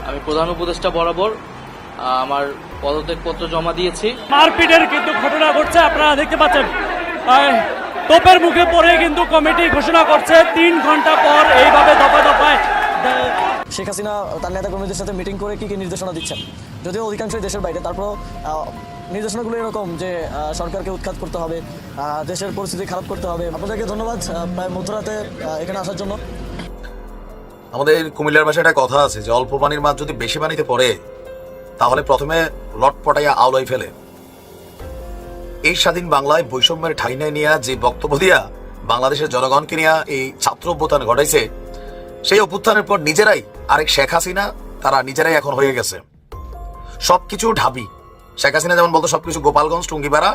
আমি প্রধান উপদেষ্টা বরাবর আমার পদত্যাগপত্র জমা দিয়েছি। মারপিটের কিন্তু ঘটনা ঘটছে, আপনারা দেখতে পাচ্ছেন। তোপের মুখে পড়ে কিন্তু কমিটি ঘোষণা করছে 3 ঘন্টা পর এইভাবে দফা দফায়। শেখ হাসিনা তার নেতাকর্মীদের সাথে মিটিং করে কি কি নির্দেশনা দিচ্ছেন, যদিও অধিকাংশই দেশের বাইরে, তারপর নির্দেশনাগুলো এরকম যে সরকারকে উৎখাত করতে হবে, দেশের পরিস্থিতি খারাপ করতে হবে। আপনাদেরকে ধন্যবাদ প্রায় মধ্যরাতে এখানে আসার জন্য। আমাদের কুমিল্লার ভাষায় একটা কথা আছে যে অল্প পানির মাছ যদি বেশি পানিতে পড়ে তাহলে প্রথমে লটপটাইয়া আওলাই ফেলে। এই স্বাধীন বাংলায় বৈষম্যের ঠাঁই নাই নিয়ে যে বক্তব্য দিয়া বাংলাদেশের জনগণকে নিয়ে এই ছাত্র অভ্যুত্থান ঘটাইছে, সেই অভ্যুত্থানের পর নিজেরাই আরেক শেখ হাসিনা, তারা নিজেরাই এখন হয়ে গেছে সবকিছু ঢাবি। শেখ হাসিনা যেমন বলতো সবকিছু গোপালগঞ্জ টুঙ্গিপাড়া,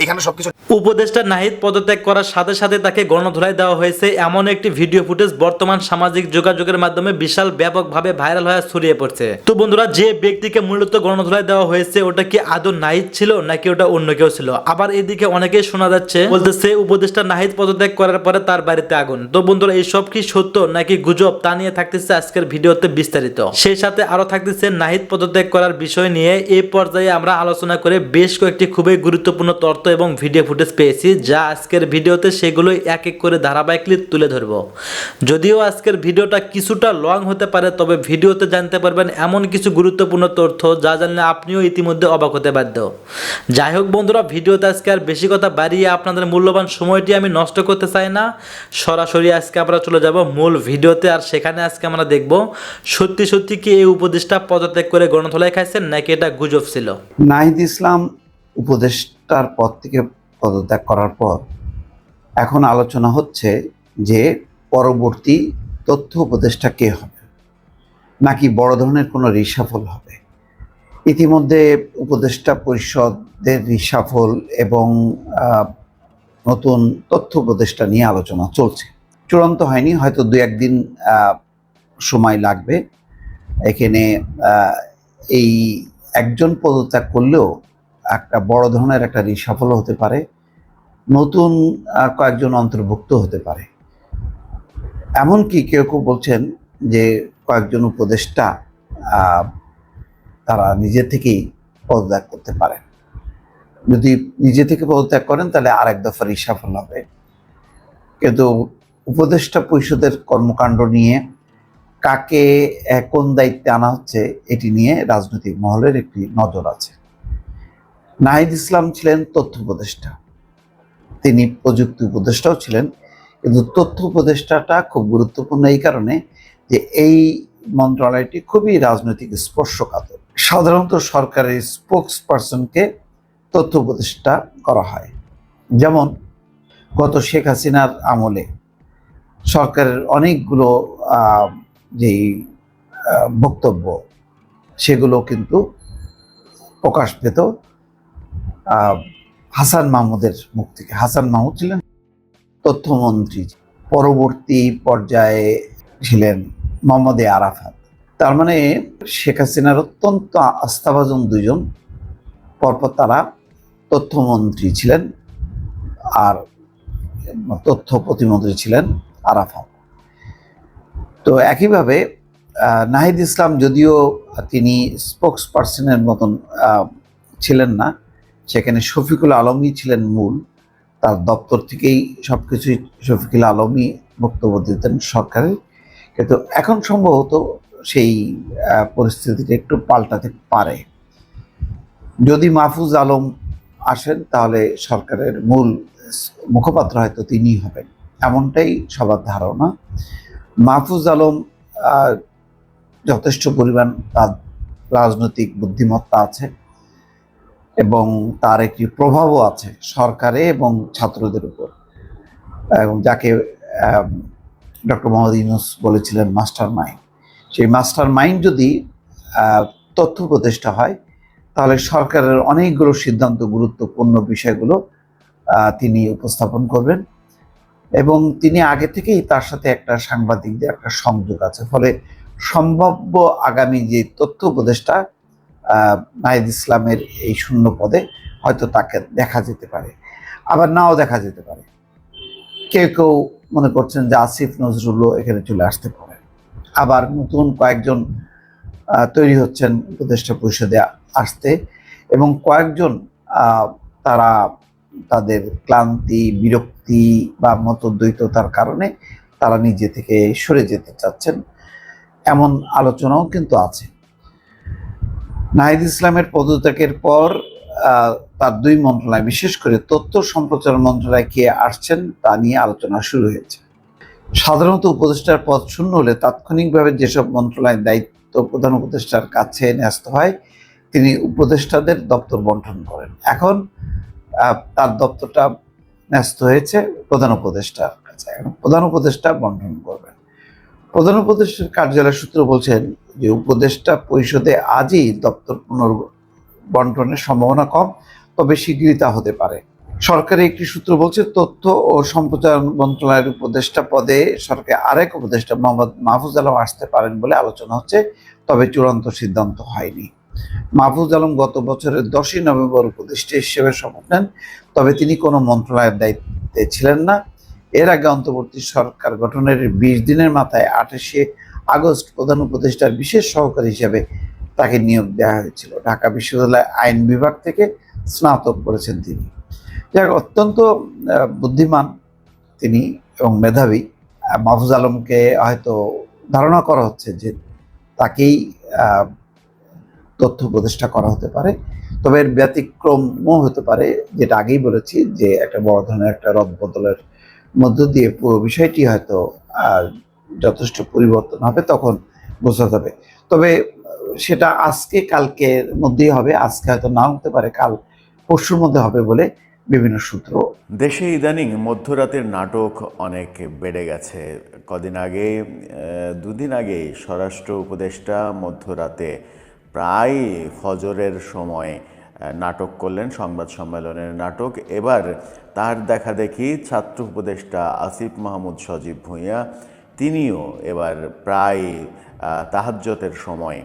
এখানে সবকিছু। উপদেষ্টা নাহিদ পদত্যাগ করার সাথে সাথে তাকে গণধোলাই দেওয়া হয়েছে এমন একটি ভিডিও ফুটেজ বর্তমান সামাজিক যোগাযোগের মাধ্যমে বিশাল ব্যাপকভাবে ভাইরাল হয়ে ছড়িয়ে পড়ছে। তো বন্ধুরা, যে ব্যক্তিকে মূলত গণধোলাই দেওয়া হয়েছে ওটা কি আদৌ নাহিদ ছিল নাকি ওটা অন্য কেউ ছিল? আবার এদিকে অনেকেই শোনা যাচ্ছে বলতেছে উপদেষ্টা নাহিদ পদত্যাগ করার পরে তার বাড়িতে আগুন। তো বন্ধুরা, এইসব কি সত্য নাকি গুজব তা নিয়ে থাকতেছে আজকের ভিডিওতে বিস্তারিত। সেই সাথে আরো থাকতেছে নাহিদ পদত্যাগ করার বিষয় নিয়ে এই পর্যায়ে আমরা আলোচনা করে বেশ কয়েকটি খুবই গুরুত্বপূর্ণ তথ্য এবং ভিডিও ফুটেজ পেয়েছি, যা আজকের ভিডিওতে সেগুলো এক এক করে ধারাবাহিকলি তুলে ধরব। যদিও আজকের ভিডিওটা কিছুটা লং হতে পারে, তবে ভিডিওতে জানতে পারবেন এমন কিছু গুরুত্বপূর্ণ তথ্য যা জানলে আপনিও ইতিমধ্যে অবাক হতে বাধ্য। যাই হোক বন্ধুরা, ভিডিওতে আজকে আর বেশি কথা বাড়িয়ে আপনাদের মূল্যবান সময়টি আমি নষ্ট করতে চাই না। সরাসরি আজকে আমরা চলে যাব মূল ভিডিওতে, আর সেখানে আজকে আমরা দেখব সত্যি সত্যি কি এই উপদেষ্টা পদত্যাগ করে গণধোলাই খাইছেন নাকি এটা গুজব ছিল। নাহিদ ইসলাম উপদেষ্টার পদ থেকে পদত্যাগ করার পর এখন আলোচনা হচ্ছে যে পরবর্তী তথ্য উপদেষ্টা কে হবে, নাকি বড় ধরনের কোনো রিসাফল হবে। ইতিমধ্যে উপদেষ্টা পরিষদের রিসাফল এবং নতুন তথ্য উপদেষ্টা নিয়ে আলোচনা চলছে, চূড়ান্ত হয়নি, হয়তো 2-1 দিন সময় লাগবে। এখানে এই একজন পদত্যাগ করলেও একটা বড় ধরনের একটা রিসাফল হতে পারে, নতুন কয়েকজন অন্তর্ভুক্ত হতে পারে। এমনকি কেউ কেউ বলছেন যে কয়েকজন উপদেষ্টা তারা নিজে থেকেই পদত্যাগ করতে পারেন। যদি নিজে থেকে পদত্যাগ করেন তাহলে আরেক দফা রিসাফল হবে। কিন্তু উপদেষ্টা পরিষদের কর্মকাণ্ড নিয়ে কাকে কোন দায়িত্বে আনা হচ্ছে এটি নিয়ে রাজনৈতিক মহলের একটি নজর আছে। নাহিদ ইসলাম ছিলেন তথ্য উপদেষ্টা, তিনি প্রযুক্তি উপদেষ্টাও ছিলেন, কিন্তু তথ্য উপদেষ্টাটা খুব গুরুত্বপূর্ণ এই কারণে যে এই মন্ত্রণালয়টি খুবই রাজনৈতিক স্পর্শকাতর। সাধারণত সরকারের স্পোক্স পার্সনকে তথ্য উপদেষ্টা করা হয়। যেমন গত শেখ হাসিনার আমলে সরকারের অনেকগুলো যেই বক্তব্য সেগুলো কিন্তু প্রকাশ পেত হাসান মাহমুদের মুখ থেকে। হাসান মাহমুদ ছিলেন তথ্যমন্ত্রী, পরবর্তী পর্যায়ে ছিলেন মোহাম্মদ আরাফাত। তার মানে শেখ হাসিনার অত্যন্ত আস্থাভাজন দুইজন, পরপর তারা তথ্যমন্ত্রী ছিলেন, আর তথ্য প্রতিমন্ত্রী ছিলেন আরাফাত। তো একইভাবে নাহিদ ইসলাম, যদিও তিনি স্পোক্স পার্সনের মতন ছিলেন না, সেখানে শফিকুল আলমই ছিলেন মূল, তার দপ্তর থেকেই সব কিছুই শফিকুল আলমই বক্তব্য দিতেন সরকারের। কিন্তু এখন সম্ভবত সেই পরিস্থিতিটা একটু পাল্টাতে পারে। যদি মাহফুজ আলম আসেন তাহলে সরকারের মূল মুখপাত্র হয়তো তিনিই হবেন, এমনটাই সবার ধারণা। মাহফুজ আলম যথেষ্ট পরিমাণ তার রাজনৈতিক বুদ্ধিমত্তা আছে এবং তার একটি প্রভাবও আছে সরকারে এবং ছাত্রদের উপর, এবং যাকে ডক্টর মোহাম্মদ ইউনূস বলেছিলেন মাস্টার মাইন্ড। সেই মাস্টার মাইন্ড যদি তথ্য উপদেষ্টা হয় তাহলে সরকারের অনেকগুলো সিদ্ধান্ত, গুরুত্বপূর্ণ বিষয়গুলো তিনি উপস্থাপন করবেন, এবং তিনি আগে থেকেই তার সাথে একটা সাংবাদিকদের একটা সংযোগ আছে। ফলে সম্ভাব্য আগামী যে তথ্য উপদেষ্টা নাহিদ ইসলামের এই শূন্য পদে হয়তো তাকে দেখা যেতে পারে, আবার নাও দেখা যেতে পারে। কেউ কেউ মনে করছেন যে আসিফ নজরুলও এখানে চলে আসতে পারে, আবার নতুন কয়েকজন তৈরি হচ্ছেন উপদেষ্টা পরিষদে আসতে, এবং কয়েকজন তারা তাদের ক্লান্তি, বিরক্তি বা মতদ্বৈততার কারণে তারা নিজে থেকে সরে যেতে চাচ্ছেন, এমন আলোচনাও কিন্তু আছে। নাহিদ ইসলামের পদত্যাগের পর তার দুই মন্ত্রণালয়, বিশেষ করে তথ্য সম্প্রচার মন্ত্রণালয় কে আসছেন তা নিয়ে আলোচনা শুরু হয়েছে। সাধারণত উপদেষ্টার পদ শূন্য হলে তাৎক্ষণিকভাবে যেসব মন্ত্রণালয়ের দায়িত্ব প্রধান উপদেষ্টার কাছে ন্যস্ত হয়, তিনি উপদেষ্টাদের দপ্তর বন্টন করেন। এখন তার দপ্তরটা ন্যস্ত হয়েছে প্রধান উপদেষ্টার কাছে, এখন প্রধান উপদেষ্টা বন্টন করবেন। প্রধান উপদেষ্টার কার্যালয় সূত্র বলছেন যে উপদেষ্টা পরিষদে আজই দপ্তর পুনর্বন্টনের সম্ভাবনা কম, তবে শীঘ্রই তা হতে পারে। সরকারি একটি সূত্র বলছে, তথ্য ও সম্প্রচার মন্ত্রণালয়ের উপদেষ্টা পদে সরকারের আরেক উপদেষ্টা মোহাম্মদ মাহফুজ আলম আসতে পারেন বলে আলোচনা হচ্ছে, তবে চূড়ান্ত সিদ্ধান্ত হয়নি। মাহফুজ আলম গত বছরের 10ই নভেম্বর উপদেষ্টা হিসেবে শপথ নেন, তবে তিনি কোনো মন্ত্রণালয়ের দায়িত্বে ছিলেন না। এর আগে অন্তর্বর্তী সরকার গঠনের 20 দিনের মাথায় 28শে আগস্ট প্রধান উপদেষ্টার বিশেষ সহকারী হিসেবে তাকে নিয়োগ দেওয়া হয়েছিল। ঢাকা বিশ্ববিদ্যালয় আইন বিভাগ থেকে স্নাতক করেছেন তিনি। যাক, অত্যন্ত বুদ্ধিমান তিনি এবং মেধাবী। মাহফুজ আলমকে হয়তো ধারণা করা হচ্ছে যে তাকেই তথ্য উপদেষ্টা করা হতে পারে, তবে এর ব্যতিক্রমও হতে পারে, যেটা আগেই বলেছি যে একটা বড় ধরনের একটা রদবদলের মধ্য দিয়ে পুরো বিষয়টি হয়তো যথেষ্ট পরিবর্তন হবে, তখন বোঝা যাবে। তবে সেটা আজকে কালকের মধ্যেই হবে, আজকে হয়তো না হতে পারে, কাল পরশুর মধ্যে হবে বলে বিভিন্ন সূত্র। দেশে ইদানিং মধ্যরাতের নাটক অনেক বেড়ে গেছে। কদিন আগে, দুদিন আগেই স্বরাষ্ট্র উপদেষ্টা মধ্যরাতে প্রায় ফজরের সময় নাটক করলেন, সংবাদ সম্মেলনের নাটক। এবার তার দেখা দেখি ছাত্র উপদেষ্টা আসিফ মাহমুদ সজীব ভূঁইয়া তিনিও এবার প্রায় তাহাজ্জতের সময়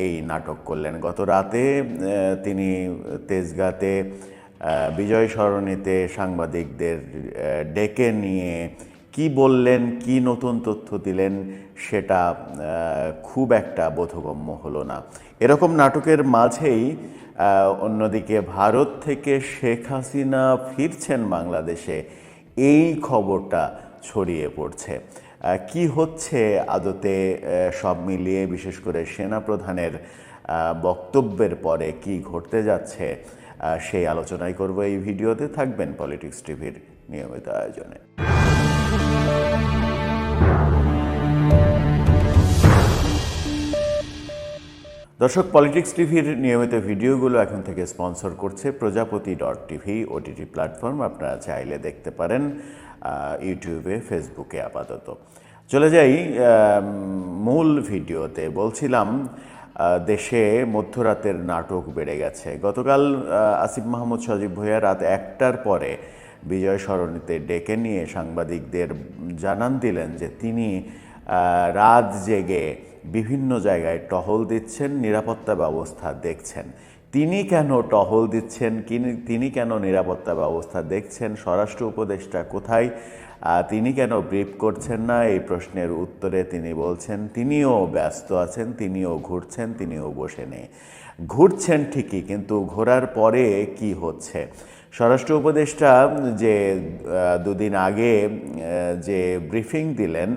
এই নাটক করলেন। গত রাতে তিনি তেজগাঁতে বিজয় সরণিতে সাংবাদিকদের ডেকে নিয়ে কি বললেন, কি নতুন তথ্য দিলেন, সেটা খুব একটা বোধগম্য হলো না। এরকম নাটকের মাঝেই অন্যদিকে ভারত থেকে শেখ হাসিনা ফিরছেন বাংলাদেশে, এই খবরটা ছড়িয়ে পড়ছে। কি হচ্ছে আদতে সব মিলিয়ে, বিশেষ করে সেনাপ্রধানের বক্তব্যের পরে কি ঘটতে যাচ্ছে, সেই আলোচনাই করব এই ভিডিওতে। থাকবেন পলিটিক্স টিভির নিয়মিত আয়োজনে। দর্শক, পলিটিক্স টিভির নিয়মিত ভিডিওগুলো এখন থেকে স্পন্সর করছে প্রজাপতি.tv ওটিটি প্ল্যাটফর্ম। আপনারা চাইলে দেখতে পারেন ইউটিউবে, ফেসবুকে। আপাতত চলে যাই মূল ভিডিওতে। বলছিলাম দেশে মধ্যরাতের নাটক বেড়ে গেছে। গতকাল আসিফ মাহমুদ সজীব ভূঁইয়া রাত 1টার পরে বিজয় সরণিতে ডেকে নিয়ে সাংবাদিকদের জানান দিলেন যে তিনি রাত জেগে বিভিন্ন জায়গায় টহল দিচ্ছেন, নিরাপত্তা ব্যবস্থা দেখছেন। তিনি কেন টহল দিচ্ছেন, তিনি কেন নিরাপত্তা ব্যবস্থা দেখছেন, স্বরাষ্ট্র উপদেষ্টা কোথায়, তিনি কেন ব্রিফ করছেন না, এই প্রশ্নের উত্তরে তিনি বলছেন তিনিও ব্যস্ত আছেন, তিনিও ঘুরছেন, তিনিও বসে নেই। ঘুরছেন ঠিকই, কিন্তু ঘোরার পরে কি হচ্ছে? স্বরাষ্ট্র উপদেষ্টা যে দুদিন আগে যে ব্রিফিং দিলেন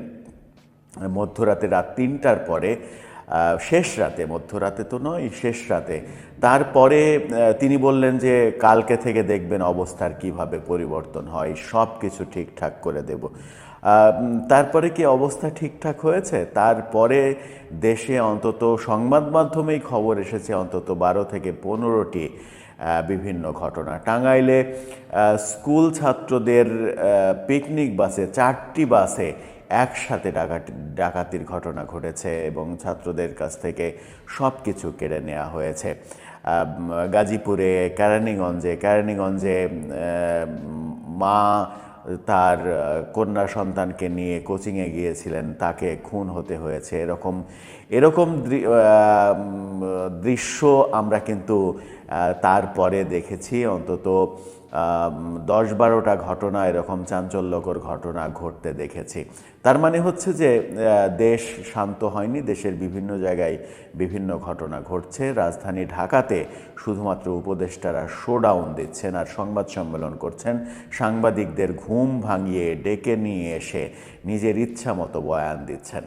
মধ্যরাতে, রাত 3টার পরে, শেষ রাতে, মধ্যরাতে তো নয়, শেষ রাতে, তারপরে তিনি বললেন যে কালকে থেকে দেখবেন অবস্থার কিভাবে পরিবর্তন হয়, সব কিছু ঠিকঠাক করে দেব। তারপরে কি অবস্থা ঠিকঠাক হয়েছে? তারপরে দেশে অন্তত সংবাদ মাধ্যমেই খবর এসেছে অন্তত 12 থেকে 15টি বিভিন্ন ঘটনা। টাঙ্গাইলে স্কুল ছাত্রদের পিকনিক বাসে, 4টি বাসে একসাথে ডাকাতির ঘটনা ঘটেছে এবং ছাত্রদের কাছ থেকে সব কিছু কেড়ে নেওয়া হয়েছে। গাজীপুরে কেরানীগঞ্জে মা তার কন্যা সন্তানকে নিয়ে কোচিংয়ে গিয়েছিলেন, তাকে খুন হতে হয়েছে। এরকম এরকম দৃশ্য আমরা কিন্তু তারপরে দেখেছি অন্তত 10-12টা ঘটনা, এরকম চাঞ্চল্যকর ঘটনা ঘটতে দেখেছি। তার মানে হচ্ছে যে দেশ শান্ত হয়নি, দেশের বিভিন্ন জায়গায় বিভিন্ন ঘটনা ঘটছে। রাজধানী ঢাকাতে শুধুমাত্র উপদেষ্টারা শোডাউন দিচ্ছেন আর সংবাদ সম্মেলন করছেন, সাংবাদিকদের ঘুম ভাঙিয়ে ডেকে নিয়ে এসে নিজের ইচ্ছা মতো বয়ান দিচ্ছেন।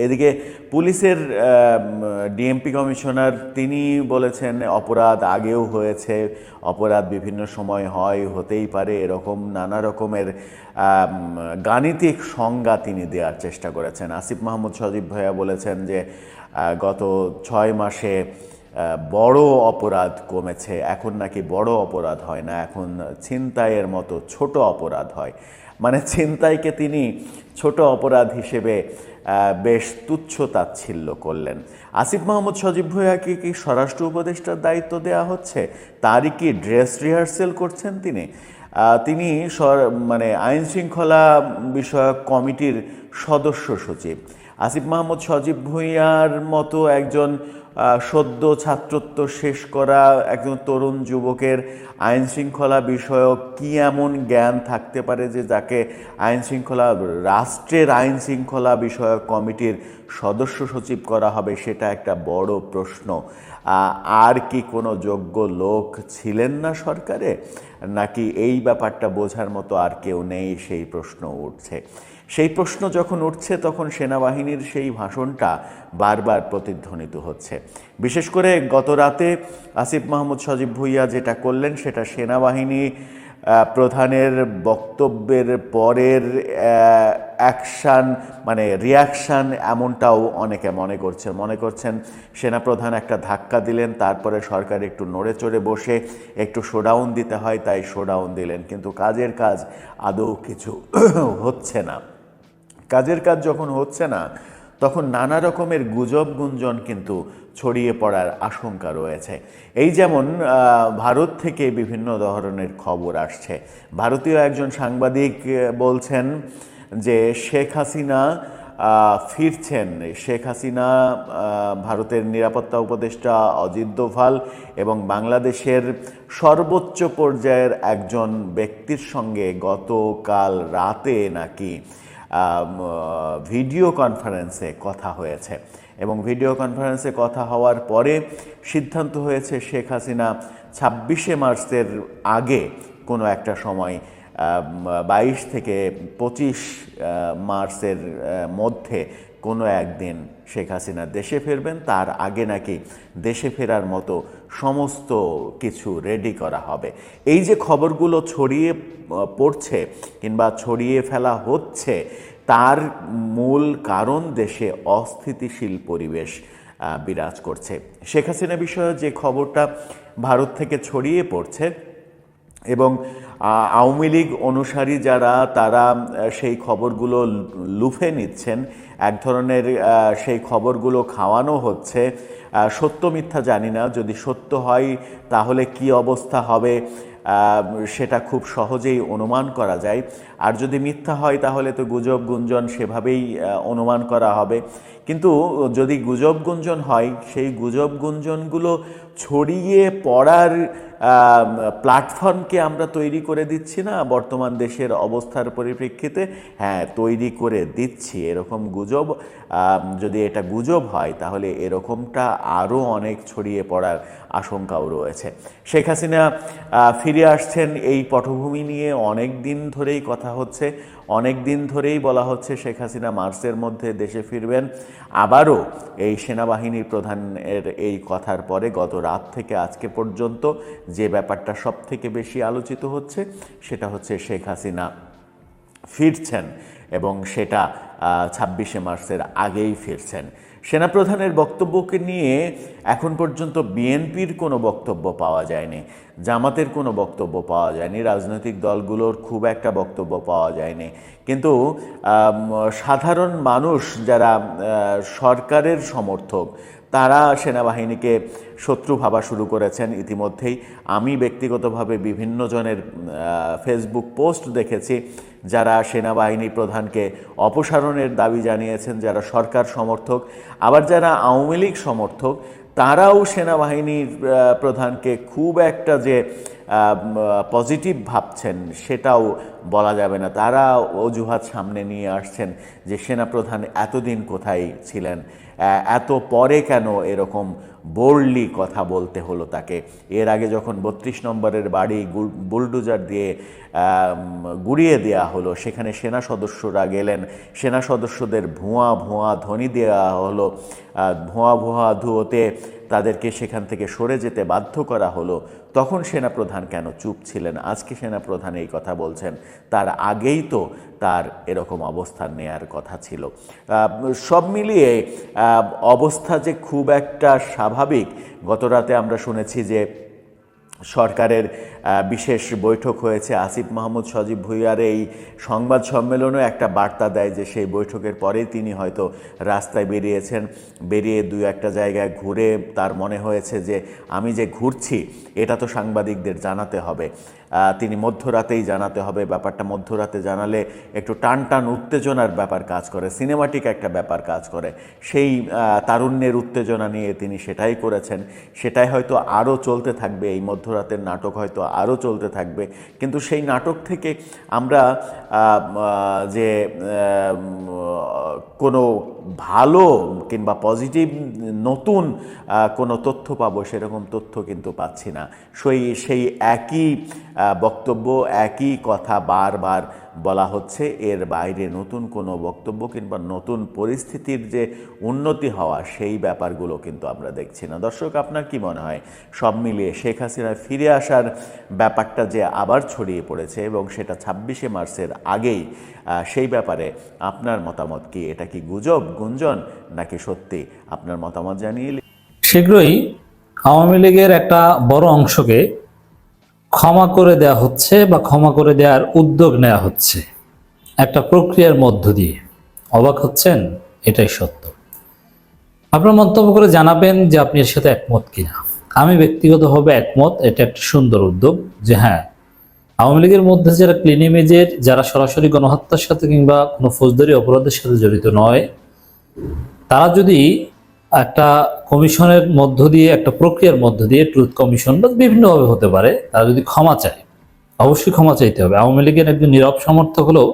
এদিকে পুলিশের ডিএমপি কমিশনার তিনি বলেছেন অপরাধ আগেও হয়েছে, অপরাধ বিভিন্ন সময় হতেই পারে, এরকম নানা রকমের গাণিতিক সংজ্ঞা তিনি দেওয়ার চেষ্টা করেছেন। আসিফ মাহমুদ সজীব ভাইয়া বলেছেন যে গত 6 মাসে বড় অপরাধ কমেছে, এখন নাকি বড় অপরাধ হয় না, এখন ছিনতাইয়ের মতো ছোট অপরাধ হয়। মানে ছিনতাইকে তিনি ছোট অপরাধ হিসেবে বেশ তুচ্ছ তাচ্ছিল্য করলেন। আসিফ মাহমুদ সজীব ভূঁইয়াকে কি স্বরাষ্ট্র উপদেষ্টার দায়িত্ব দেওয়া হচ্ছে? তারই কি ড্রেস রিহার্সেল করছেন তিনি? তিনি মানে আইন শৃঙ্খলা বিষয়ক কমিটির সদস্য সচিব। আসিফ মাহমুদ সজীব ভূঁইয়ার মতো একজন সদ্য ছাত্রত্ব শেষ করা একজন তরুণ যুবকের আইন শৃঙ্খলা বিষয়ক কী এমন জ্ঞান থাকতে পারে যে যাকে রাষ্ট্রের আইন শৃঙ্খলা বিষয়ক কমিটির সদস্য সচিব করা হবে, সেটা একটা বড় প্রশ্ন। আর কি কোনো যোগ্য লোক ছিলেন না সরকারে, নাকি এই ব্যাপারটা বোঝার মতো আর কেউ নেই, সেই প্রশ্ন উঠছে। সেই প্রশ্ন যখন উঠছে তখন সেনাবাহিনীর সেই ভাষণটা বারবার প্রতিধ্বনিত হচ্ছে। বিশেষ করে গত রাতে আসিফ মাহমুদ সজীব ভূঁইয়া যেটা করলেন সেটা সেনাবাহিনী প্রধানের বক্তব্যের পরের অ্যাকশান মানে রিয়াকশান, এমনটাও অনেকে মনে করছেন সেনাপ্রধান একটা ধাক্কা দিলেন, তারপরে সরকার একটু নড়ে চড়ে বসে একটু শোডাউন দিতে হয় তাই শোডাউন দিলেন, কিন্তু কাজের কাজ আদৌ কিছু হচ্ছে না। কাজের কাজ যখন হচ্ছে না তখন নানা রকমের গুজব গুঞ্জন কিন্তু ছড়িয়ে পড়ার আশঙ্কা রয়েছে। এই যেমন ভারত থেকে বিভিন্ন ধরনের খবর আসছে। ভারতীয় একজন সাংবাদিক বলছেন যে শেখ হাসিনা ফিরছেন। শেখ হাসিনা ভারতের নিরাপত্তা উপদেষ্টা অজিত দোভাল এবং বাংলাদেশের সর্বোচ্চ পর্যায়ের একজন ব্যক্তির সঙ্গে গতকাল রাতে নাকি ভিডিও কনফারেন্সে কথা হয়েছে এবং ভিডিও কনফারেন্সে কথা হওয়ার পরে সিদ্ধান্ত হয়েছে শেখ হাসিনা 26শে মার্চের আগে কোনো একটা সময় 22 থেকে 25 মার্চের মধ্যে কোনো একদিন শেখ হাসিনা দেশে ফিরবেন। তার আগে নাকি দেশে ফেরার মতো সমস্ত কিছু রেডি করা হবে। এই যে খবরগুলো ছড়িয়ে পড়ছে কিংবা ছড়িয়ে ফেলা হচ্ছে, তার মূল কারণ দেশে অস্থিতিশীল পরিবেশ বিরাজ করছে। শেখ হাসিনা বিষয়ে যে খবরটা ভারত থেকে ছড়িয়ে পড়ছে এবং আওয়ামী লীগ অনুসারী যারা তারা সেই খবরগুলো লুফে নিচ্ছেন, এক ধরনের সেই খবরগুলো খাওয়ানো হচ্ছে। সত্য মিথ্যা জানি না, যদি সত্য হয় তাহলে কি অবস্থা হবে সেটা খুব সহজেই অনুমান করা যায়, আর যদি মিথ্যা হয় তাহলে তো গুজব গুঞ্জন সেভাবেই অনুমান করা হবে। কিন্তু যদি গুজব গুঞ্জন হয়, সেই গুজব গুঞ্জনগুলো ছড়িয়ে পড়ার প্ল্যাটফর্মকে আমরা তৈরি করে দিচ্ছি না বর্তমান দেশের অবস্থার পরিপ্রেক্ষিতে? হ্যাঁ, তৈরি করে দিচ্ছি। এরকম গুজব, যদি এটা গুজব হয় তাহলে এরকমটা আরও অনেক ছড়িয়ে পড়ার আশঙ্কাও রয়েছে। শেখ হাসিনা ফিরে আসছেন এই পটভূমি নিয়ে অনেক দিন ধরেই কথা হচ্ছে, অনেক দিন ধরেই বলা হচ্ছে শেখ হাসিনা মার্চের মধ্যে দেশে ফিরবেন। আবারও এই সেনাবাহিনীর প্রধানের এই কথার পরে গত রাত থেকে আজকে পর্যন্ত যে ব্যাপারটা সব থেকে বেশি আলোচিত হচ্ছে সেটা হচ্ছে শেখ হাসিনা ফিরছেন এবং সেটা 26শে মার্চের আগেই ফিরছেন। সেনাপ্রধানের বক্তব্যকে নিয়ে এখন পর্যন্ত বিএনপির কোনো বক্তব্য পাওয়া যায়নি। জামাতের কোনো বক্তব্য পাওয়া যায়নি, রাজনৈতিক দলগুলোর খুব একটা বক্তব্য পাওয়া যায়নি। কিন্তু সাধারণ মানুষ যারা সরকারের সমর্থক, তারা সেনাবাহিনীকে শত্রু ভাবা শুরু করেছেন ইতিমধ্যেই। আমি ব্যক্তিগতভাবে বিভিন্ন জনের ফেসবুক পোস্ট দেখেছি যারা সেনাবাহিনী প্রধানকে অপসারণের দাবি জানিয়েছেন, যারা সরকার সমর্থক। আবার যারা আওয়ামী লীগ সমর্থক, তারাও সেনাবাহিনীর প্রধানকে খুব একটা যে পজিটিভ ভাবছেন সেটাও বলা যাবে না। তারা অজুহাত সামনে নিয়ে আসছেন যে সেনাপ্রধান এতদিন কোথায় ছিলেন, এত পরে কেন এরকম বোল্ডলি কথা বলতে হলো তাকে। এর আগে যখন 32 নম্বরের বাড়ি বুলডোজার দিয়ে গুড়িয়ে দেওয়া হলো, সেখানে সেনা সদস্যরা গেলেন, সেনা সদস্যদের ভুয়া ভুয়া ধ্বনি দেওয়া হলো, ভুয়া ভুয়া ধুয়োতে তাদেরকে সেখান থেকে সরে যেতে বাধ্য করা হলো, তখন সেনাপ্রধান কেন চুপ ছিলেন? আজকে সেনাপ্রধান এই কথা বলছেন, তার আগেই তো তার এরকম অবস্থান নেয়ার কথা ছিল। সব মিলিয়ে অবস্থা যে খুব একটা স্বাভাবিক। গতরাতে আমরা শুনেছি যে সরকারের বিশেষ বৈঠক হয়েছে। আসিফ মাহমুদ সজীব ভুঁইয়ার এই সংবাদ সম্মেলনও একটা বার্তা দেয় যে সেই বৈঠকের পরেই তিনি হয়তো রাস্তায় বেরিয়েছেন, বেরিয়ে দুই একটা জায়গায় ঘুরে তার মনে হয়েছে যে আমি যে ঘুরছি এটা তো সাংবাদিকদের জানাতে হবে, তিনি মধ্যরাতেই জানাতে হবে। ব্যাপারটা মধ্যরাতে জানালে একটু টান টান উত্তেজনার ব্যাপার কাজ করে, সিনেমাটিক একটা ব্যাপার কাজ করে। সেই তারুণ্যের উত্তেজনা নিয়ে তিনি সেটাই করেছেন, সেটাই হয়তো আরও চলতে থাকবে। এই মধ্যরাতের নাটক হয়তো আরও চলতে থাকবে। কিন্তু সেই নাটক থেকে আমরা যে কোনো ভালো কিংবা পজিটিভ নতুন কোনো তথ্য পাবো সেরকম তথ্য কিন্তু পাচ্ছি না। সেই একই বক্তব্য, একই কথা বারবার বলা হচ্ছে। এর বাইরে নতুন কোনো বক্তব্য কিংবা নতুন পরিস্থিতির যে উন্নতি হওয়া সেই ব্যাপারগুলো কিন্তু আমরা দেখছি না। দর্শক, আপনার কি মনে হয় সব মিলিয়ে শেখ হাসিনার ফিরে আসার ব্যাপারটা যে আবার ছড়িয়ে পড়েছে এবং সেটা 26শে মার্চের আগেই, সেই ব্যাপারে আপনার মতামত কি? এটা কি গুজব, গুঞ্জন নাকি সত্যি? আপনার মতামত জানিয়ে শীঘ্রই আওয়ামী লীগের একটা বড় অংশকে ক্ষমা করে দেওয়া হচ্ছে বা ক্ষমা করে দেওয়ার উদ্যোগ নেওয়া হচ্ছে একটা প্রক্রিয়ার মধ্য দিয়ে। অবাক হচ্ছেন? এটাই সত্য। আপনার মন্তব্য করে জানাবেন যে আপনি এর সাথে একমত কিনা। আমি ব্যক্তিগতভাবে একমত। এটা একটা সুন্দর উদ্যোগ যে হ্যাঁ, আওয়ামী লীগের মধ্যে যারা ক্লিন ইমেজের, যারা সরাসরি গণহত্যার সাথে কিংবা কোনো ফৌজদারি অপরাধের সাথে জড়িত নয়, তারা যদি একটা কমিশনের মধ্য দিয়ে, একটা প্রক্রিয়ার মধ্য দিয়ে, ট্রুথ কমিশন বা বিভিন্নভাবে হতে পারে, তারা যদি ক্ষমা চায়, অবশ্যই ক্ষমা চাইতে হবে। আওয়ামী লীগের একজন নীরব সমর্থক হলেও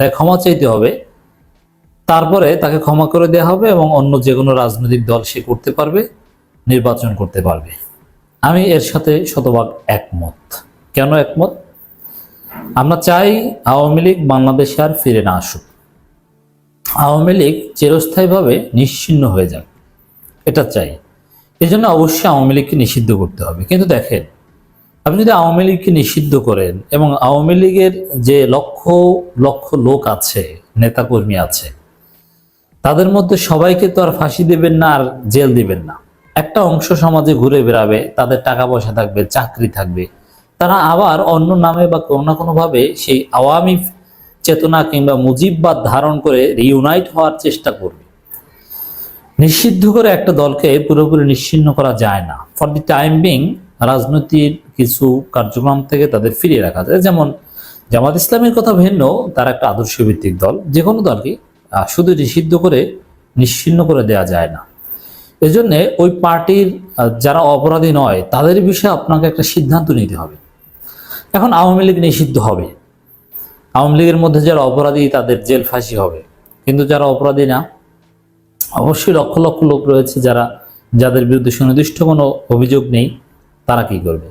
তাই ক্ষমা চাইতে হবে, তারপরে তাকে ক্ষমা করে দেওয়া হবে এবং অন্য যে কোনো রাজনৈতিক দল সে করতে পারবে, নির্বাচন করতে পারবে। আমি এর সাথে শতভাগ একমত। কেন একমত? আমরা চাই আওয়ামী লীগ বাংলাদেশে আর ফিরে না আসুক, আওয়ামী লীগ চিরস্থায়ীভাবে নিশ্চিহ্ন হয়ে যাক, এটা চাই। এই জন্য অবশ্যই আওয়ামী লীগকে নিষিদ্ধ করতে হবে। কিন্তু দেখেন, আপনি যদি আওয়ামী লীগকে নিষিদ্ধ করেন এবং আওয়ামী লীগের যে লক্ষ লক্ষ লোক আছে, নেতাকর্মী আছে, তাদের মধ্যে সবাইকে তো আর ফাঁসি দেবেন না, আর জেল দিবেন না। একটা অংশ সমাজে ঘুরে বেড়াবে, তাদের টাকা পয়সা থাকবে, চাকরি থাকবে, তারা আবার অন্য নামে বা কোনো না কোনোভাবে সেই আওয়ামী চেতনা কিংবা মুজিববাদ ধারণ করে রিউনাইট হওয়ার চেষ্টা করবে। নিষিদ্ধ করে একটা দলকে পুরোপুরি নিশ্চিহ্ন করা যায় না। ফর দি টাইম বিং রাজনৈতিক কিছু কার্যক্রম থেকে তাদের ফিরিয়ে রাখা যায়। যেমন জামাত ইসলামের কথা ভিন্ন, তারা একটা আদর্শ ভিত্তিক দল। যে কোনো দলকে শুধু নিষিদ্ধ করে নিশ্চিহ্ন করে দেওয়া যায় না। এজন্য ওই পার্টির যারা অপরাধী নয় তাদের বিষয়ে আপনাকে একটা সিদ্ধান্ত নিতে হবে। এখন আওয়ামী লীগ নিষিদ্ধ হবে, আওয়ামী লীগের মধ্যে যারা অপরাধী তাদের জেল ফাঁসি হবে, কিন্তু যারা অপরাধী না, অবশ্যই লক্ষ লক্ষ লোক রয়েছে যাদের বিরুদ্ধে সুনির্দিষ্ট কোনো অভিযোগ নেই, তারা কি করবে?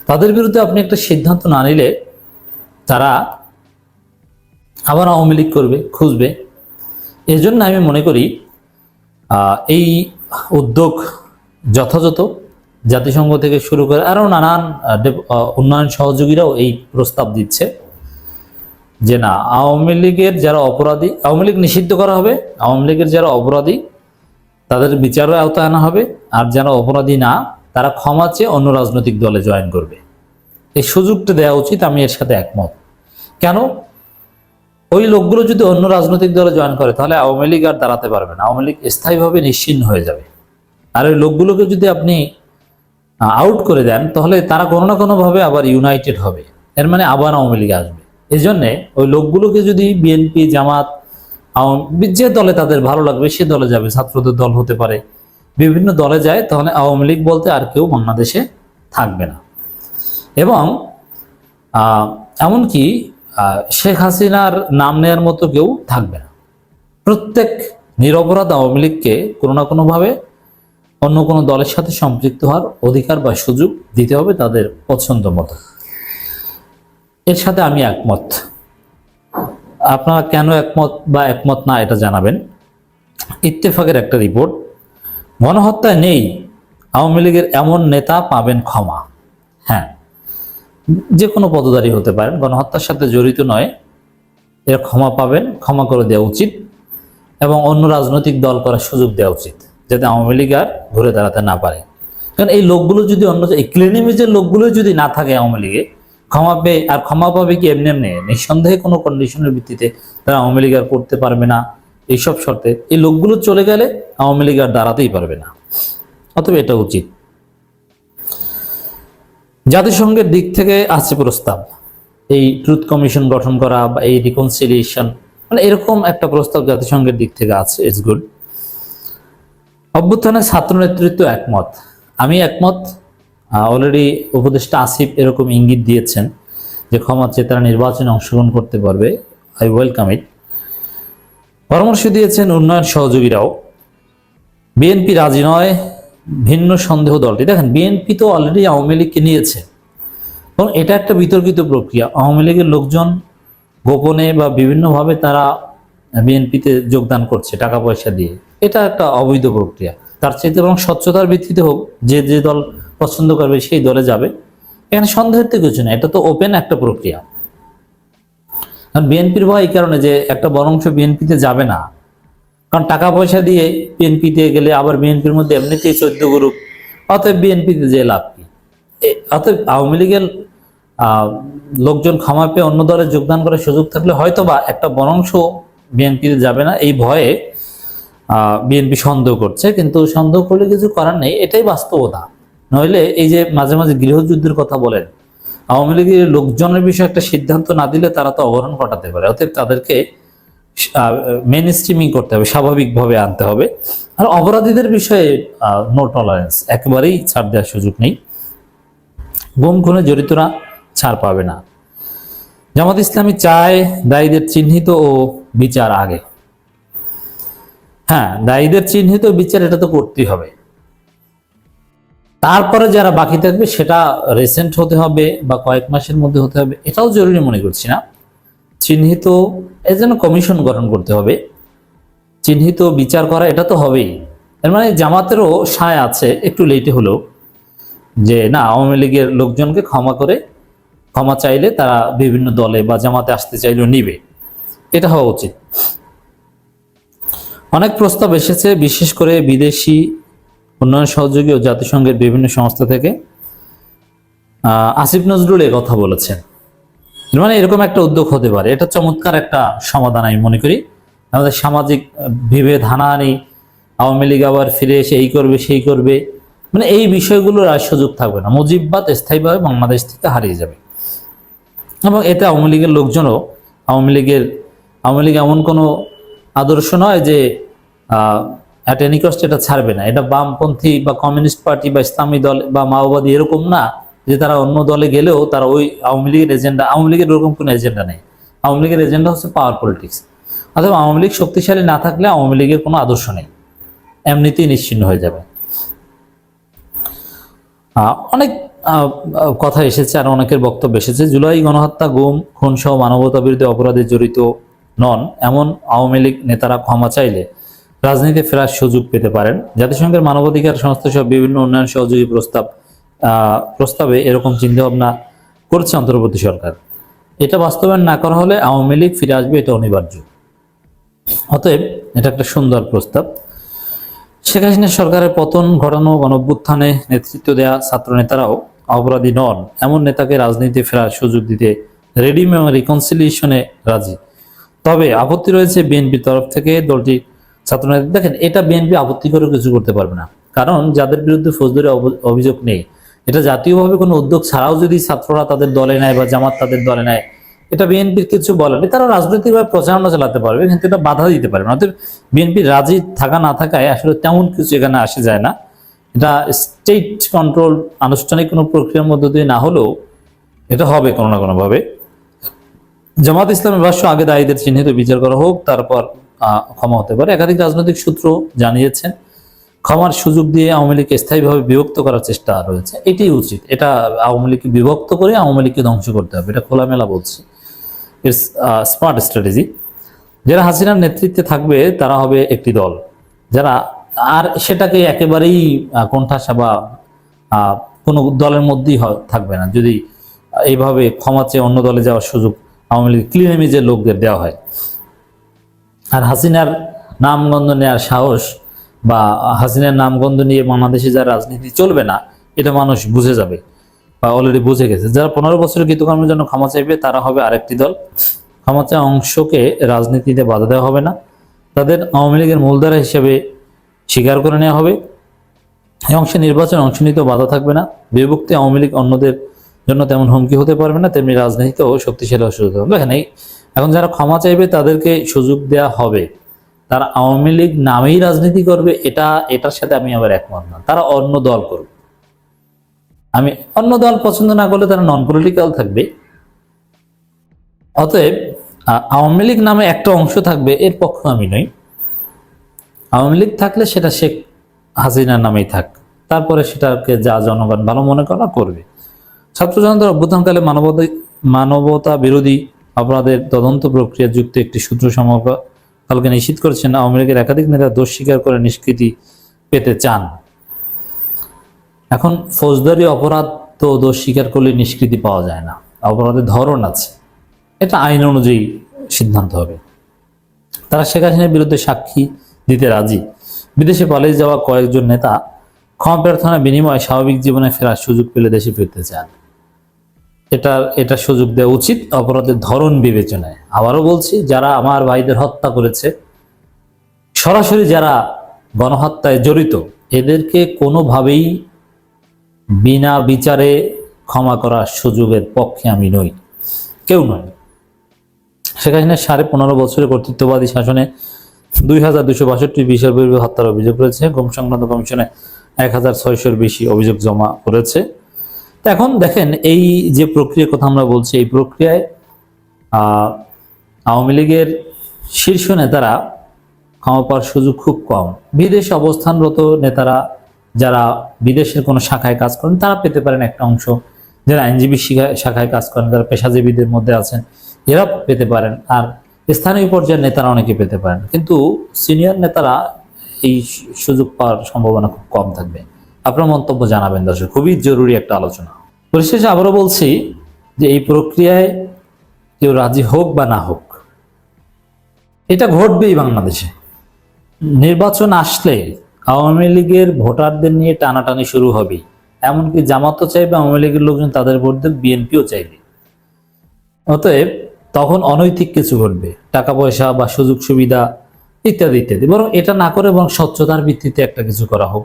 তাদের বিরুদ্ধে আপনি একটা সিদ্ধান্ত না নিলে তারা আবার আওয়ামী লীগ করবে, খুঁজবে। এর জন্য আমি মনে করি এই উদ্যোগ যথাযথ। জাতিসংঘ থেকে শুরু করে আরও নানান উন্নয়ন সহযোগীরাও এই প্রস্তাব দিচ্ছে যে না, আওয়ামী লীগের যারা অপরাধী, আওয়ামী লীগ নিষিদ্ধ করা হবে, আওয়ামী লীগের যারা অপরাধী তাদের বিচারের আওতায় আনা হবে, আর যারা অপরাধী না তারা ক্ষমা চেয়ে অন্য রাজনৈতিক দলে জয়েন করবে। এই সুযোগটা দেওয়া উচিত, আমি এর সাথে একমত। কেন? ওই লোকগুলো যদি অন্য রাজনৈতিক দলে জয়েন করে তাহলে আওয়ামী লীগ আর দাঁড়াতে পারবে না, আওয়ামী লীগ স্থায়ীভাবে নিশ্চিহ্ন হয়ে যাবে। আর ওই লোকগুলোকে যদি আপনি আউট করে দেন তাহলে তারা কোনো না কোনোভাবে আবার ইউনাইটেড হবে, এর মানে আবার আওয়ামী লীগ আসবে। এই জন্যে ওই লোকগুলোকে যদি বিএনপি, জামাত, যে দলে তাদের ভালো লাগবে সে দলে যাবে, ছাত্রদের দল হতে পারে, বিভিন্ন দলে যায়, তাহলে আওয়ামী লীগ বলতে আর কেউ বাংলাদেশে থাকবে না। এবং এমনকি শেখ হাসিনার নাম নেওয়ার মতো কেউ থাকবে না। প্রত্যেক নিরপরাধ আওয়ামী লীগকে কোনো না কোনোভাবে অন্য কোনো দলের সাথে সম্পৃক্ত হওয়ার অধিকার বা সুযোগ দিতে হবে তাদের পছন্দ মতো। এর সাথে আমি একমত। আপনারা কেন একমত বা একমত না এটা জানাবেন। ইত্তেফাকের একটা রিপোর্ট, গণহত্যায় নেই আওয়ামী লীগের এমন নেতা পাবেন ক্ষমা। হ্যাঁ, যে কোনো পদধারী হতে পারেন, গণহত্যার সাথে জড়িত নয়, এর ক্ষমা পাবেন, ক্ষমা করে দেওয়া উচিত এবং অন্য রাজনৈতিক দল করার সুযোগ দেওয়া উচিত, যাতে আওয়ামী লীগ আর ঘুরে দাঁড়াতে না পারে। কারণ এই লোকগুলো যদি অন্য, এই ক্লিন ইমেজের লোকগুলো যদি না থাকে আওয়ামী লীগে, ক্ষমা পেয়ে আর ক্ষমা পাবে কি এমনি এমনি? নিঃসন্দেহে কোনো কন্ডিশনের ভিত্তিতে তারা আওয়ামী লীগ আর করতে পারবে না। এইসব শর্তে এই লোকগুলো চলে গেলে আওয়ামী লীগ আর দাঁড়াতেই পারবে না। অতএব এটা উচিত। জাতিসংঘের দিক থেকে আছে প্রস্তাব, এই ট্রুথ কমিশন গঠন করা বা এই রিকনসিলিয়েশন, মানে এরকম একটা প্রস্তাব জাতিসংঘের দিক থেকে আছে, ইটস গুড। অভ্যুত্থানের ছাত্র নেতৃত্ব একমত, আমি একমত। অলরেডি উপদেষ্টা আসিফ এরকম ইঙ্গিত দিয়েছেন যে ক্ষমা চেয়ে তারা নির্বাচনে অংশগ্রহণ করতে পারবে, আই ওয়েলকাম ইট। পরামর্শ দিয়েছেন উন্নয়ন সহযোগীরাও। বিএনপি রাজি নয়, ভিন্ন সন্দেহ দলটি। দেখেন, বিএনপি তো অলরেডি আওয়ামী লীগকে নিয়েছে এবং এটা একটা বিতর্কিত প্রক্রিয়া। আওয়ামী লীগের লোকজন গোপনে বা বিভিন্নভাবে তারা বিএনপিতে যোগদান করছে টাকা পয়সা দিয়ে, এটা একটা অবৈধ প্রক্রিয়া। তার চাইতে বরং স্বচ্ছতার ভিত্তিতে হোক, যে যে দল পছন্দ করবে সেই দলে যাবে, এখানে সন্দেহের তো কিছু না, এটা তো ওপেন একটা প্রক্রিয়া। কারণ বিএনপির ভয় এই কারণে যে একটা বড় অংশ বিএনপিতে যাবে না, কারণ টাকা পয়সা দিয়ে বিএনপিতে গেলে আবার বিএনপির মধ্যে এমনিতেই 14 গ্রুপ, অতএব বিএনপিতে যে লাভ কি? অতএব আওয়ামী লীগের লোকজন ক্ষমা পেয়ে অন্য দলে যোগদান করার সুযোগ থাকলে হয়তো বা একটা বড় অংশ বিএনপিতে যাবে না, এই ভয়ে বিএনপি সন্দেহ করছে। কিন্তু সন্দেহ করলে কিছু করার নেই, এটাই বাস্তবতা। নইলে এই যে মাঝে মাঝে গৃহযুদ্ধের কথা বলেন, আওয়ামী লীগের লোকজনের বিষয়ে একটা সিদ্ধান্ত না দিলে তারা তো অবরোধ ঘটাতে পারে। অতএব তাদেরকে মেন স্ট্রিমিং করতে হবে, স্বাভাবিকভাবে আনতে হবে। আর অপরাধীদের বিষয়ে নো টলারেন্স, একেবারেই ছাড় দেওয়ার সুযোগ নেই। গুম খুনে জড়িতরা ছাড় পাবে না। জামাত ইসলামী চায় দায়ীদের চিহ্নিত ও বিচার আগে। হ্যাঁ, দায়ীদের চিহ্নিত বিচার এটা তো করতেই হবে। তারপরে যারা বাকি থাকবে সেটা রিসেন্ট হতে হবে বা কয়েক মাসের মধ্যে হতে হবে, এটাও জরুরি মনে করছি না। চিহ্নিত এর জন্য কমিশন গঠন করতে হবে, চিহ্নিত বিচার করা এটা তো হবেই। এর মানে জামাতেরও সায় আছে একটু লেটে হলেও, যে না আওয়ামী লীগের লোকজনকে ক্ষমা করে, ক্ষমা চাইলে তারা বিভিন্ন দলে বা জামাতে আসতে চাইলেও নিবে, এটা হওয়া উচিত। অনেক প্রস্তাব এসেছে, বিশেষ করে বিদেশি উন্নয়ন সহযোগী ও জাতিসংঘের বিভিন্ন সংস্থা থেকে। আসিফ নজরুল কথা বলেছেন, মানে এরকম একটা উদ্যোগ হতে পারে, এটা চমৎকার একটা সমাধান আমি মনে করি। আমাদের সামাজিক বিভেদ, হানাহানি, আওয়ামী লীগ আবার ফিরে এসে এই করবে সেই করবে, মানে এই বিষয়গুলোর আর সুযোগ থাকবে না। মুজিববাদ স্থায়ীভাবে বাংলাদেশ থেকে হারিয়ে যাবে এবং এতে আওয়ামী লীগের লোকজনও, আওয়ামী লীগ এমন কোনো আদর্শ নয় যে অ্যাট এনি কস্ট এটা ছাড়বে না। এটা বামপন্থী বা কমিউনিস্ট পার্টি বা ইসলামী দল বা মাওবাদী এরকম না যে তারা অন্য দলে গেলেও তারা ওই আওয়ামী লীগের এজেন্ডা, আওয়ামী লীগের এরকম কোনো এজেন্ডা নেই। আওয়ামী লীগের এজেন্ডা হচ্ছে পাওয়ার পলিটিক্স। অথবা আওয়ামী লীগ শক্তিশালী না থাকলে আওয়ামী লীগের কোনো আদর্শ নেই, এমনিতেই নিশ্চিহ্ন হয়ে যাবে। অনেক কথা এসেছে আর অনেকের বক্তব্য এসেছে। জুলাই গণহত্যা, গুম, খুন সহ মানবতা বিরোধী অপরাধে জড়িত নন এমন আওয়ামী লীগ নেতারা ক্ষমা চাইলে রাজনীতিতে ফেরার সুযোগ পেতে পারেন। জাতিসংঘের মানবাধিকার সংস্থা সহ বিভিন্ন উন্নয়ন সহযোগী প্রস্তাবে এরকম চিন্তাভাবনা করছে অন্তর্বর্তী সরকার। এটা বাস্তবায়ন না করা হলে আওয়ামী লীগ ফিরে আসবে, এটা অনিবার্য। অতএব এটা একটা সুন্দর প্রস্তাব। শেখ হাসিনা সরকারের পতন ঘটানো গণঅভ্যুত্থানে নেতৃত্ব দেয়া ছাত্র নেতারাও অপরাধী নন এমন নেতাকে রাজনীতিতে ফেরার সুযোগ দিতে রেডি এবং রিকনসিলিয়েশনে রাজি। তবে আপত্তি রয়েছে বিএনপির তরফ থেকে। দলটি ছাত্র নেতা দেখেন, এটা বিএনপি আপত্তি করে কিছু করতে পারবে না, কারণ যাদের বিরুদ্ধে ফৌজদারি অভিযোগ নেই, এটা জাতীয়ভাবে কোনো উদ্যোগ ছাড়াও যদি ছাত্ররা তাদের দলে নেয় বা জামাত তাদের দলে নেয়, এটা বিএনপির কিছু বলে নেই। তারা রাজনৈতিকভাবে প্রচারণা চালাতে পারবে, কিন্তু এটা বাধা দিতে পারবে না। অর্থাৎ বিএনপির রাজি থাকা না থাকায় আসলে তেমন কিছু এখানে আসে যায় না। এটা স্টেট কন্ট্রোল আনুষ্ঠানিক কোনো প্রক্রিয়ার মধ্য দিয়ে না হলেও এটা হবে কোনো না কোনোভাবে। জামাত ইসলামের ভাষ্য, আগে দায়ীদের চিহ্নিত বিচার করা হোক, তারপর ক্ষমা হতে পারে। একাধিক রাজনৈতিক সূত্র জানিয়েছেন ক্ষমার সুযোগ দিয়ে আওয়ামী লীগকে স্থায়ীভাবে বিভক্ত করার চেষ্টা রয়েছে। এটাই উচিত। এটা আওয়ামী লীগকে বিভক্ত করে আওয়ামী লীগকে ধ্বংস করতে হবে, এটা খোলামেলা বলছি। It's smart strategy. যারা হাসিনার নেতৃত্বে থাকবে তারা হবে একটি দল, যারা আর সেটাকে একেবারেই কোণঠাসা বা কোনো দলের মধ্যেই থাকবে না যদি এইভাবে ক্ষমা চেয়ে অন্য দলে যাওয়ার সুযোগ আওয়ামী লীগ ক্লিন ইমেজের লোকদের দেওয়া হয়। আর হাসিনার নামগন্ধ নেওয়ার সাহস বা হাসিনার নামগন্ধ নিয়ে বাংলাদেশে যার রাজনীতি চলবে না, এটা মানুষ বুঝে যাবে বা অলরেডি বুঝে গেছে। যারা 15 বছরের কৃতকর্মের জন্য ক্ষমা চাইবে তারা হবে আরেকটি দল। ক্ষমা চাওয়া অংশকে রাজনীতিতে বাধা দেওয়া হবে না, তাদের আওয়ামী লীগের মূলধারা হিসেবে স্বীকার করে নেওয়া হবে। এই অংশে নির্বাচনে অংশ নিতেও বাধা থাকবে না। বিভক্তি আওয়ামী লীগ অন্যদের জন্য তেমন হুমকি হতে পারবে না, তেমনি রাজনীতিতেও শক্তিশালী হওয়ার সুযোগ হবে। দেখেন, এখন যারা ক্ষমা চাইবে তাদেরকে সুযোগ দেওয়া হবে। তারা আওয়ামী লীগ নামেই রাজনীতি করবে, এটার সাথে আমি আবার একমত না। তারা অন্য দল করবে। আমি অন্য দল পছন্দ না করলে তারা নন পলিটিক্যাল থাকবে। অতএব আওয়ামী লীগ নামে একটা অংশ থাকবে, এর পক্ষে আমি নই। আওয়ামী লীগ থাকলে সেটা শেখ হাসিনার নামেই থাক, তারপরে সেটাকে যা জনগণ ভালো মনে করা করবে। ছাত্র জনতার অভ্যুত্থানকালে মানবতা বিরোধী অপরাধের তদন্ত প্রক্রিয়া যুক্ত একটি সূত্র সমকালকে নিশ্চিত করেছেন আওয়ামী লীগের একাধিক নেতা দোষ স্বীকার করে নিষ্কৃতি পেতে চান। এখন ফৌজদারি অপরাধ তো দোষ স্বীকার করলে নিষ্কৃতি পাওয়া যায় না, অপরাধের ধরন আছে, এটা আইন অনুযায়ী সিদ্ধান্ত হবে। তারা শেখ হাসিনার বিরুদ্ধে সাক্ষী দিতে রাজি। বিদেশে পালিয়ে যাওয়া কয়েকজন নেতা ক্ষমা প্রার্থনার বিনিময়ে স্বাভাবিক জীবনে ফেরার সুযোগ পেলে দেশে ফিরতে চান। এটা সুযোগ দেওয়া উচিত অপরাধের ধরন বিবেচনায়। আবারও বলছি, যারা আমার ভাইদের হত্যা করেছে, সরাসরি যারা গণহত্যায় জড়িত, এদেরকে কোনোভাবেই বিনা বিচারে ক্ষমা করার সুযোগের পক্ষে আমি নই, কেউ নয়। শেখ হাসিনার 15.5 বছরের কর্তৃত্ববাদী শাসনে 2262 বিষয়ের বিরুদ্ধে হত্যার অভিযোগ রয়েছে। গুম সংক্রান্ত কমিশনে 1600-এর বেশি অভিযোগ জমা করেছে। এখন দেখেন, এই যে প্রক্রিয়ার কথা আমরা বলছি, এই প্রক্রিয়ায় আওয়ামী লীগের শীর্ষ নেতারা ক্ষমা পাওয়ার সুযোগ খুব কম। বিদেশে অবস্থানরত নেতারা যারা বিদেশের কোনো শাখায় কাজ করেন তারা পেতে পারেন একটা অংশ, যারা আইনজীবী শাখায় কাজ করেন, যারা পেশাজীবীদের মধ্যে আছেন, এরা পেতে পারেন, আর স্থানীয় পর্যায়ের নেতারা অনেকে পেতে পারেন। কিন্তু সিনিয়র নেতারা এই সুযোগ পাওয়ার সম্ভাবনা খুব কম থাকবে। আপনার মন্তব্য জানাবেন দর্শক, খুবই জরুরি একটা আলোচনা। পরিশেষে আবারও বলছি যে এই প্রক্রিয়ায় কেউ রাজি হোক বা না হোক, এটা ঘটবেই বাংলাদেশে। নির্বাচন আসলে আওয়ামী লীগের ভোটারদের নিয়ে টানাটানি শুরু হবে। এমনকি জামাতও চাইবে, আওয়ামী লীগের লোকজন তাদের ভোট দেবে, বিএনপিও চাইবে। অতএব তখন অনৈতিক কিছু ঘটবে, টাকা পয়সা বা সুযোগ সুবিধা ইত্যাদি ইত্যাদি। বরং এটা না করে বরং স্বচ্ছতার ভিত্তিতে একটা কিছু করা হোক।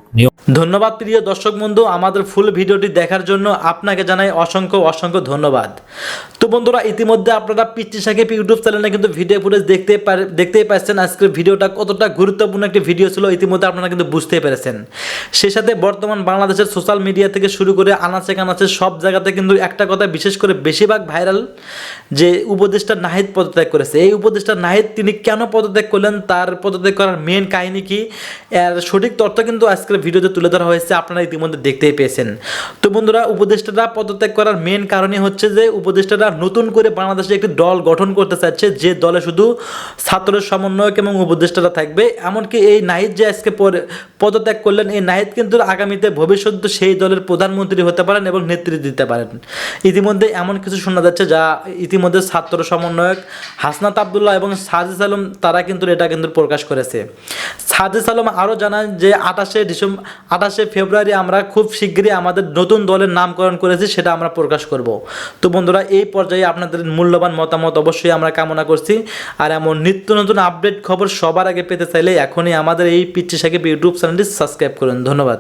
ধন্যবাদ প্রিয় দর্শক বন্ধু, আমাদের ফুল ভিডিওটি দেখার জন্য আপনাকে জানাই অসংখ্য অসংখ্য ধন্যবাদ। তো বন্ধুরা, ইতিমধ্যে আপনারা পিচ্চি সাকিব ইউটিউব চ্যানেলে কিন্তু ভিডিও ফুটেজ দেখতেই পাচ্ছেন। আজকের ভিডিওটা কতটা গুরুত্বপূর্ণ একটি ভিডিও ছিল ইতিমধ্যে আপনারা কিন্তু বুঝতেই পেরেছেন। সেই সাথে বর্তমান বাংলাদেশের সোশ্যাল মিডিয়া থেকে শুরু করে আনাচে কানাচে সব জায়গাতে কিন্তু একটা কথা বিশেষ করে বেশিরভাগ ভাইরাল, যে উপদেষ্টা নাহিদ পদত্যাগ করেছে। এই উপদেষ্টা নাহিদ তিনি কেন পদত্যাগ করলেন, তার পদত্যাগ করার মেন কাহিনী কি, এর সঠিক তথ্য কিন্তু আজকের ভিডিওতে তুলে ধরা হয়েছে, আপনারা ইতিমধ্যে দেখতেই পেয়েছেন। তো বন্ধুরা, উপদেষ্টারা পদত্যাগ করার মেন কারণই হচ্ছে যে উপদেষ্টারা নতুন করে বাংলাদেশে একটি দল গঠন করতে চাচ্ছে, যে দলে শুধু ছাত্রের সমন্বয়ক এবং উপদেষ্টারা থাকবে। এমনকি এই নাহিদ যে আজকে পদত্যাগ করলেন, এই নাহিদ কিন্তু আগামীতে ভবিষ্যতে সেই দলের প্রধানমন্ত্রী হতে পারেন এবং নেতৃত্ব দিতে পারেন। ইতিমধ্যে এমন কিছু শোনা যাচ্ছে যা ইতিমধ্যে ছাত্র সমন্বয়ক হাসনাত আবদুল্লাহ এবং সাজিদ আলম তারা কিন্তু এটা কিন্তু প্রকাশ করেছে। সাজিদ আলম আরও জানান যে 28শে ফেব্রুয়ারি আমরা খুব শীঘ্রই আমাদের নতুন দলের নামকরণ করেছি, সেটা আমরা প্রকাশ করব। তো বন্ধুরা, এই পর্যায়ে আপনাদের মূল্যবান মতামত অবশ্যই আমরা কামনা করছি। আর এমন নিত্য নতুন আপডেট খবর সবার আগে পেতে চাইলে এখনই আমাদের এই পিচ্চি সাকিব ইউটিউব চ্যানেলটি সাবস্ক্রাইব করুন। ধন্যবাদ।